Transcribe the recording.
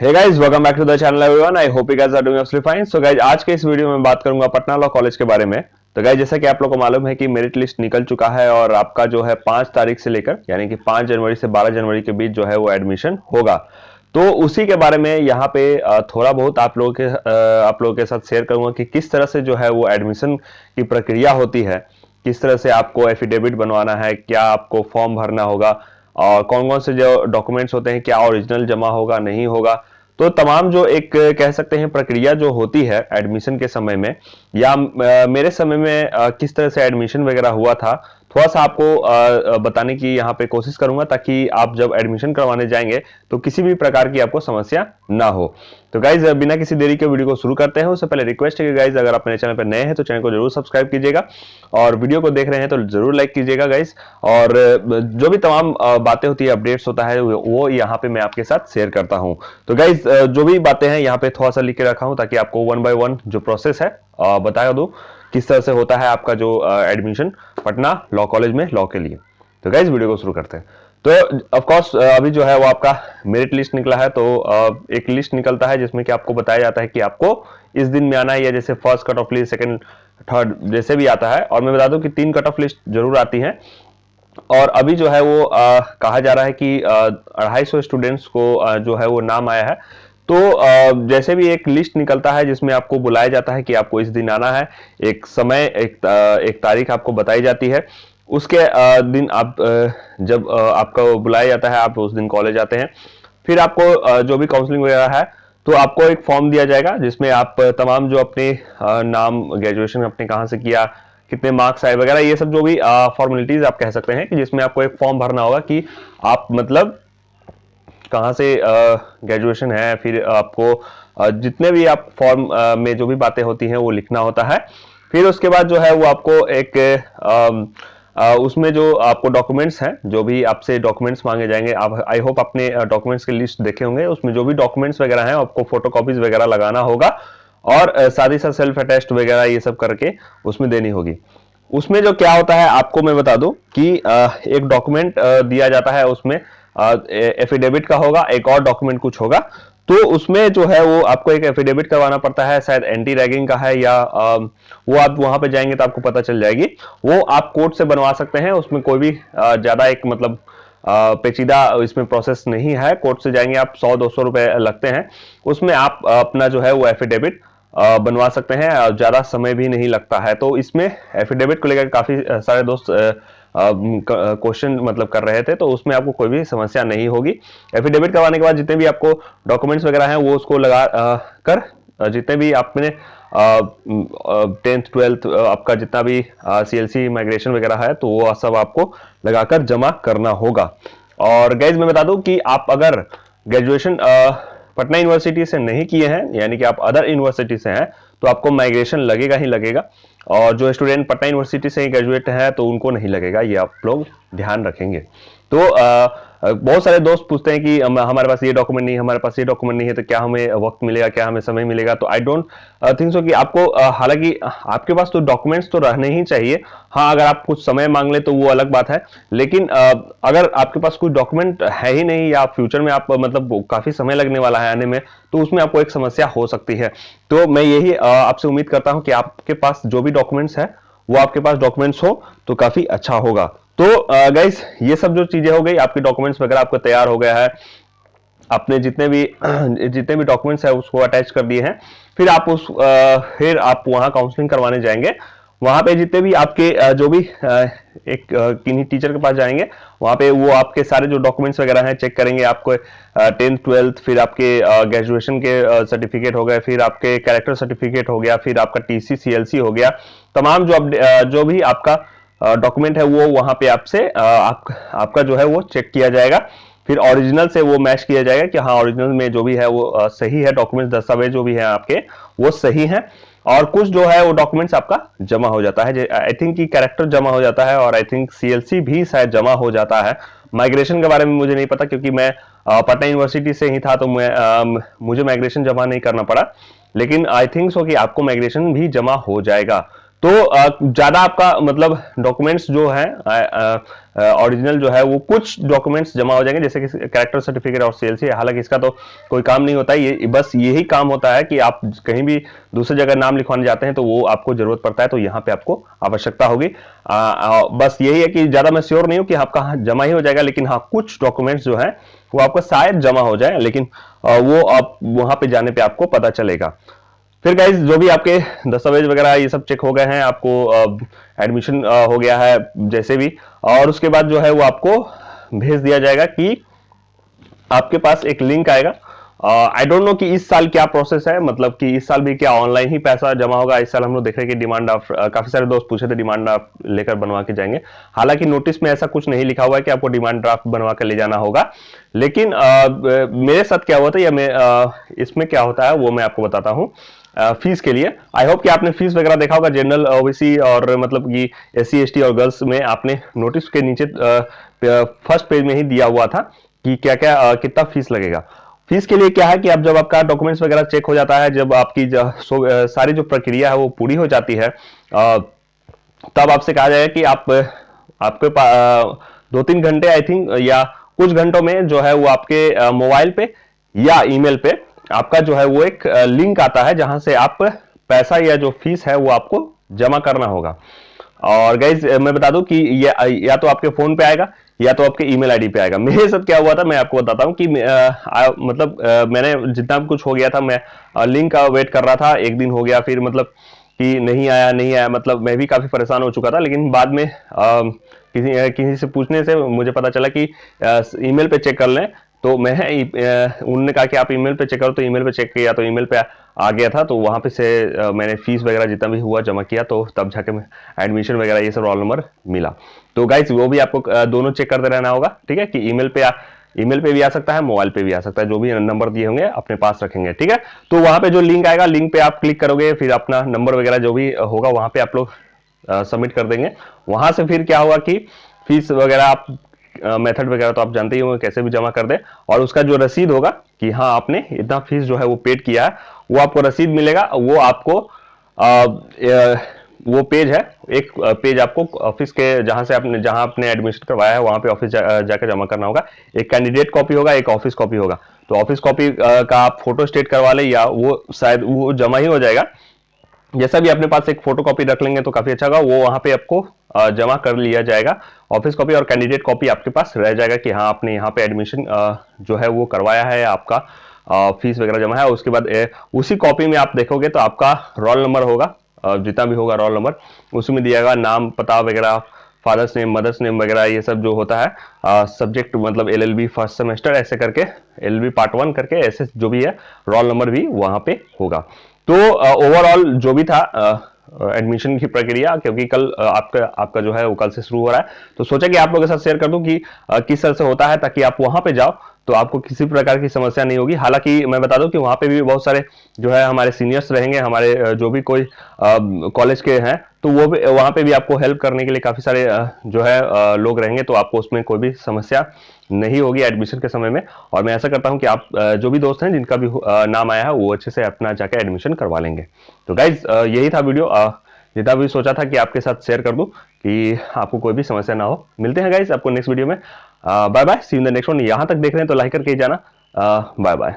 Hey guys, welcome back to the channel everyone. I hope you guys are doing absolutely fine. So guys, आज के इस video में बात करूंगा Patna law college के बारे में। तो गाइस, जैसा कि आप लोगों को मालूम है कि मेरिट लिस्ट निकल चुका है और आपका जो है 5 तारीख से लेकर यानी कि 5 जनवरी से 12 जनवरी के बीच जो है वो एडमिशन होगा। तो उसी के बारे में यहाँ पे थोड़ा बहुत आप लोगों के साथ शेयर करूंगा कि किस तरह से जो है वो एडमिशन की प्रक्रिया होती है, किस तरह से आपको एफिडेविट बनवाना है, क्या आपको फॉर्म भरना होगा और कौन कौन से जो डॉक्यूमेंट्स होते हैं, क्या ओरिजिनल जमा होगा नहीं होगा। तो तमाम जो एक कह सकते हैं प्रक्रिया जो होती है एडमिशन के समय में या मेरे समय में किस तरह से एडमिशन वगैरह हुआ था, थोड़ा सा आपको बताने की यहाँ पे कोशिश करूंगा ताकि आप जब एडमिशन करवाने जाएंगे तो किसी भी प्रकार की आपको समस्या ना हो। तो गाइज, बिना किसी देरी के वीडियो को शुरू करते हैं। उससे पहले रिक्वेस्ट है कि गाइज, अगर आप मेरे चैनल पर नए हैं तो चैनल को जरूर सब्सक्राइब कीजिएगा और वीडियो को देख रहे हैं तो जरूर लाइक कीजिएगा गाइज। और जो भी तमाम बातें होती है, अपडेट्स होता है, वो यहाँ पे मैं आपके साथ शेयर करता हूँ। तो गाइज, जो भी बातें हैं यहाँ पे थोड़ा सा लिख के रखा हूँ ताकि आपको वन बाय वन जो प्रोसेस है बता दूं किस तरह से होता है आपका जो एडमिशन पटना लॉ कॉलेज में लॉ के लिए। तो गाइज, वीडियो को शुरू करते हैं। तो ऑफ कोर्स अभी जो है वो आपका मेरिट लिस्ट निकला है। तो एक लिस्ट निकलता है जिसमें कि आपको बताया जाता है कि आपको इस दिन में आना है, या जैसे first cut off list, second, third जैसे भी आता है। और मैं बता दूं कि 3 कट ऑफ लिस्ट जरूर आती है। और अभी जो है वो कहा जा रहा है कि 250 स्टूडेंट्स को जो है वो नाम आया है। तो जैसे भी एक लिस्ट निकलता है जिसमें आपको बुलाया जाता है कि आपको इस दिन आना है, एक समय, एक तारीख आपको बताई जाती है। उसके दिन आप जब आपको बुलाया जाता है, आप उस दिन कॉलेज आते हैं। फिर आपको जो भी काउंसलिंग वगैरह है तो आपको एक फॉर्म दिया जाएगा जिसमें आप तमाम जो अपने नाम, ग्रेजुएशन अपने कहाँ से किया, कितने मार्क्स आए वगैरह, ये सब जो भी फॉर्मेलिटीज आप कह सकते हैं कि जिसमें आपको एक फॉर्म भरना होगा कि आप मतलब कहाँ से ग्रेजुएशन है। फिर आपको जितने भी आप फॉर्म में जो भी बातें होती हैं वो लिखना होता है। फिर उसके बाद जो है वो आपको एक उसमें जो आपको डॉक्यूमेंट्स हैं, जो भी आपसे डॉक्यूमेंट्स मांगे जाएंगे, आप आई होप अपने डॉक्यूमेंट्स की लिस्ट देखे होंगे। उसमें जो भी डॉक्यूमेंट्स वगैरह हैं आपको फोटोकॉपीज वगैरह लगाना होगा और साथ ही साथ सेल्फ अटेस्ट वगैरह ये सब करके उसमें देनी होगी। उसमें जो क्या होता है आपको मैं बता दूं कि एक डॉक्यूमेंट दिया जाता है, उसमें एफिडेविट का होगा, एक और डॉक्यूमेंट कुछ होगा। तो उसमें जो है वो आपको एक एफिडेविट करवाना पड़ता है, शायद एंटी रैगिंग का है या वो आप वहां पे जाएंगे तो आपको पता चल जाएगी। वो आप कोर्ट से बनवा सकते हैं, उसमें कोई भी ज्यादा एक मतलब पेचीदा इसमें प्रोसेस नहीं है। कोर्ट से जाएंगे आप, 100-200 रुपए लगते हैं। उसमें आप अपना जो है वो एफिडेविट बनवा सकते हैं और ज्यादा समय भी नहीं लगता है। तो इसमें एफिडेविट को लेकर काफी सारे दोस्त क्वेश्चन मतलब कर रहे थे, तो उसमें आपको कोई भी समस्या नहीं होगी। एफिडेविट करवाने के बाद जितने भी आपको डॉक्यूमेंट्स वगैरह हैं वो उसको लगा कर जितने भी आपने 10th 12th आपका जितना भी CLC माइग्रेशन वगैरह है तो वो सब आपको लगाकर जमा करना होगा। और गाइज, मैं बता दूं कि आप अगर ग्रेजुएशन पटना यूनिवर्सिटी से नहीं किए हैं, यानी कि आप अदर यूनिवर्सिटी से हैं, तो आपको माइग्रेशन लगेगा ही लगेगा। और जो स्टूडेंट पटना यूनिवर्सिटी से ही ग्रेजुएट है तो उनको नहीं लगेगा, ये आप लोग ध्यान रखेंगे। तो बहुत सारे दोस्त पूछते हैं कि हमारे पास ये डॉक्यूमेंट नहीं है, हमारे पास ये डॉक्यूमेंट नहीं है, तो क्या हमें वक्त मिलेगा, क्या हमें समय मिलेगा। तो आई डोंट थिंक सो कि आपको हालांकि आपके पास तो डॉक्यूमेंट्स तो रहने ही चाहिए। हाँ, अगर आप कुछ समय मांग ले तो वो अलग बात है, लेकिन अगर आपके पास कोई डॉक्यूमेंट है ही नहीं या फ्यूचर में आप मतलब काफी समय लगने वाला है आने में, तो उसमें आपको एक समस्या हो सकती है। तो मैं यही आपसे उम्मीद करता हूं कि आपके पास जो भी डॉक्यूमेंट्स है वो आपके पास डॉक्यूमेंट्स हो तो काफी अच्छा होगा। तो गाइस, ये सब जो चीजें हो गई, आपके डॉक्यूमेंट्स वगैरह आपका तैयार हो गया है, आपने जितने भी डॉक्यूमेंट्स है उसको अटैच कर दिए हैं। फिर आप फिर आप वहां काउंसलिंग करवाने जाएंगे। वहां पे जितने भी आपके जो भी एक किन्हीं टीचर के पास जाएंगे, वहां पे वो आपके सारे जो डॉक्यूमेंट्स वगैरह हैं चेक करेंगे। आपको 10th 12th, फिर आपके ग्रेजुएशन के सर्टिफिकेट हो गए, फिर आपके कैरेक्टर सर्टिफिकेट हो गया, फिर आपका TC CLC हो गया। तमाम जो भी आपका डॉक्यूमेंट है वो वहां पे आपसे आपका जो है वो चेक किया जाएगा। फिर ओरिजिनल से वो मैच किया जाएगा कि हाँ, ओरिजिनल में जो भी है वो सही है, डॉक्यूमेंट्स दस्तावेज जो भी है आपके वो सही है। और कुछ जो है वो डॉक्यूमेंट्स आपका जमा हो जाता है, आई थिंक कि कैरेक्टर जमा हो जाता है और आई थिंक CLC भी शायद जमा हो जाता है। माइग्रेशन के बारे में मुझे नहीं पता क्योंकि मैं पटना यूनिवर्सिटी से ही था, तो मुझे माइग्रेशन जमा नहीं करना पड़ा। लेकिन आई थिंक सो कि आपको माइग्रेशन भी जमा हो जाएगा। तो ज्यादा आपका मतलब डॉक्यूमेंट्स जो है ओरिजिनल जो है वो कुछ डॉक्यूमेंट्स जमा हो जाएंगे, जैसे कि कैरेक्टर सर्टिफिकेट और सीएलसी। हालांकि इसका तो कोई काम नहीं होता है, ये बस यही काम होता है कि आप कहीं भी दूसरी जगह नाम लिखवाने जाते हैं तो वो आपको जरूरत पड़ता है, तो यहाँ पे आपको आवश्यकता होगी। बस यही है कि ज्यादा मैं श्योर नहीं हूँ कि आपका जमा ही हो जाएगा, लेकिन हाँ कुछ डॉक्यूमेंट्स जो है वो आपका शायद जमा हो जाए, लेकिन वो आप वहां पे जाने पे आपको पता चलेगा। फिर गाइज जो भी आपके दस्तावेज वगैरह ये सब चेक हो गए हैं, आपको एडमिशन हो गया है जैसे भी, और उसके बाद जो है वो आपको भेज दिया जाएगा कि आपके पास एक लिंक आएगा। आई डोंट नो कि इस साल क्या प्रोसेस है, मतलब कि इस साल भी क्या ऑनलाइन ही पैसा जमा होगा। इस साल हम लोग देख रहे हैं कि डिमांड ड्राफ्ट, काफी सारे दोस्त पूछे थे डिमांड ड्राफ्ट लेकर बनवा के जाएंगे। हालांकि नोटिस में ऐसा कुछ नहीं लिखा हुआ है कि आपको डिमांड ड्राफ्ट बनवा कर ले जाना होगा, लेकिन मेरे साथ क्या हुआ था या इसमें क्या होता है वो मैं आपको बताता हूँ। फीस के लिए आई होप कि आपने फीस वगैरह देखा होगा, जनरल ओबीसी और मतलब कि एससी एसटी और गर्ल्स में आपने नोटिस के नीचे फर्स्ट पेज में ही दिया हुआ था कि क्या क्या कितना फीस लगेगा। फीस के लिए क्या है कि आप जब आपका डॉक्यूमेंट्स वगैरह चेक हो जाता है, जब आपकी सारी जो प्रक्रिया है वो पूरी हो जाती है, तब आपसे कहा जाएगा कि आपके 2-3 घंटे आई थिंक या कुछ घंटों में जो है वो आपके मोबाइल पे या ईमेल पे आपका जो है वो एक लिंक आता है, जहां से आप पैसा या जो फीस है वो आपको जमा करना होगा। और गाइज मैं बता दूं कि या तो आपके फोन पे आएगा या तो आपके ईमेल आईडी पे आएगा। मेरे साथ क्या हुआ था मैं आपको बताता हूं कि मैंने जितना भी कुछ हो गया था, मैं लिंक का वेट कर रहा था, एक दिन हो गया, फिर मतलब कि नहीं आया, मतलब मैं भी काफी परेशान हो चुका था। लेकिन बाद में किसी से पूछने से मुझे पता चला कि ईमेल पे चेक कर लें, तो उन्होंने कहा कि आप ईमेल पे चेक करो, तो ईमेल पे चेक किया तो ईमेल पे आ गया था। तो वहां पे से मैंने फीस वगैरह जितना भी हुआ जमा किया, तो तब जाके एडमिशन वगैरह ये सब रोल नंबर मिला। तो गाइस वो भी आपको दोनों चेक करते रहना होगा, ठीक है, कि ईमेल पे भी आ सकता है, मोबाइल पे भी आ सकता है, जो भी नंबर दिए होंगे अपने पास रखेंगे, ठीक है। तो वहां पे जो लिंक आएगा, लिंक पे आप क्लिक करोगे, फिर अपना नंबर वगैरह जो भी होगा वहां पे आप लोग सबमिट कर देंगे। वहां से फिर क्या होगा कि फीस वगैरह आप मेथड वगैरह तो आप जानते ही होंगे, कैसे भी जमा कर दे, और उसका जो रसीद होगा कि हाँ आपने इतना फीस जो है वो पेड किया है, वो आपको रसीद मिलेगा। वो आपको वो पेज है, एक पेज आपको ऑफिस के जहां आपने एडमिशन करवाया है वहां पे ऑफिस जाकर जमा करना होगा। एक कैंडिडेट कॉपी होगा, एक ऑफिस कॉपी होगा। तो ऑफिस कॉपी का आप फोटो स्टेट करवा ले, या वो शायद वो जमा ही हो जाएगा। जैसा भी अपने पास एक फोटो कॉपी रख लेंगे तो काफी अच्छा होगा, वो वहां पे आपको जमा कर लिया जाएगा। ऑफिस कॉपी और कैंडिडेट कॉपी आपके पास रह जाएगा कि हाँ आपने यहाँ पे एडमिशन जो है वो करवाया है, आपका फीस वगैरह जमा है। उसके बाद उसी कॉपी में आप देखोगे तो आपका रोल नंबर होगा, जितना भी होगा रोल नंबर, उसमें दिया नाम पता वगैरह, फादर्स नेम मदर्स नेम वगैरह ये सब जो होता है। सब्जेक्ट मतलब एलएलबी फर्स्ट सेमेस्टर ऐसे करके, एलएलबी पार्ट 1 करके ऐसे जो भी है, रोल नंबर भी वहां पे होगा। तो ओवरऑल जो भी था एडमिशन की प्रक्रिया, क्योंकि कल आपका जो है वो कल से शुरू हो रहा है, तो सोचा कि आप लोगों के साथ शेयर कर दूं कि किस तरह से होता है, ताकि आप वहां पे जाओ तो आपको किसी प्रकार की समस्या नहीं होगी। हालांकि मैं बता दूं कि वहां पे भी बहुत सारे जो है हमारे सीनियर्स रहेंगे, हमारे जो भी कोई कॉलेज के हैं, तो वो भी वहां पे भी आपको हेल्प करने के लिए काफी सारे जो है लोग रहेंगे, तो आपको उसमें कोई भी समस्या नहीं होगी एडमिशन के समय में। और मैं ऐसा करता हूं कि आप जो भी दोस्त हैं जिनका भी नाम आया है वो अच्छे से अपना जाकर एडमिशन करवा लेंगे। तो गाइज यही था वीडियो, जितना भी सोचा था कि आपके साथ शेयर कर दूं कि आपको कोई भी समस्या ना हो। मिलते हैं गाइज आपको नेक्स्ट वीडियो में। Bye bye, see you in the next one. यहां तक देख रहे हैं तो लाइक करके ही जाना। Bye bye.